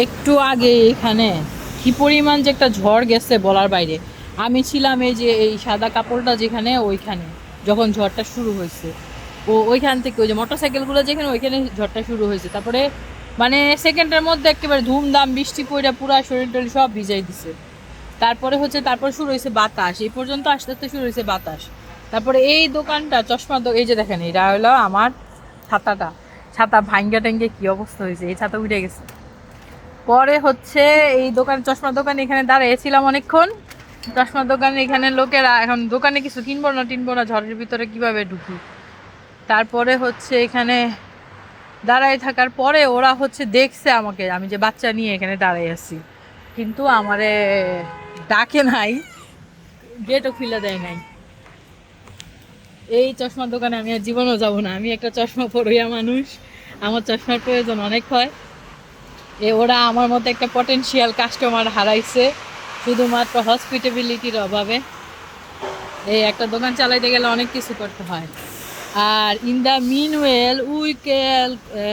একটু আগে এখানে কি পরিমাণ যে একটা ঝড় গেছে বলার বাইরে। আমি ছিলাম এই যে এই সাদা কাপড়টা যেখানে ওইখানে, যখন ঝড়টা শুরু হয়েছে ওইখান থেকে ওই যে মোটরসাইকেলগুলো যেখানে ওইখানে ঝড়টা শুরু হয়েছে। তারপরে মানে সেকেন্ডের মধ্যে একেবারে ধুমধাম বৃষ্টি পড়ে পুরা শরীর টরীর সব ভিজাই দিছে। তারপরে হচ্ছে তারপর শুরু হয়েছে বাতাস, এই পর্যন্ত আসতে আসতে শুরু হয়েছে বাতাস। তারপরে এই দোকানটা চশমা এই যে দেখেন এটা হলো আমার ছাতাটা, ছাতা ভাঙ্গা টাঙ্গে কি অবস্থা হয়েছে, এই ছাতা উঠে গেছে। পরে হচ্ছে এই দোকান চশমার দোকানে এখানে দাঁড়িয়েছিলাম অনেকক্ষণ। চশমার দোকানে এখানে লোকেরা এখন দোকানে কিছু কিনবো না টিনবো না, ঝড়ের ভিতরে কিভাবে ঢুকি। তারপরে হচ্ছে এখানে দাঁড়ায় থাকার পরে ওরা হচ্ছে দেখছে আমাকে, আমি যে বাচ্চা নিয়ে এখানে দাঁড়াই আছি, কিন্তু আমারে ডাকে নাই, গেটও খুলে দেয় নাই। এই চশমার দোকানে আমি আর জীবনেও যাব না, আমি একটা চশমা পড়িয়া মানুষ, আমার চশমার প্রয়োজন অনেক হয়। ওরা আমার মতো একটা পটেনশিয়াল কাস্টমার হারাইছে শুধুমাত্র হসপিটাবিলিটির অভাবে। এই একটা দোকান চালাইতে গেলে অনেক কিছু করতে হয়। আর in the mean well we Cal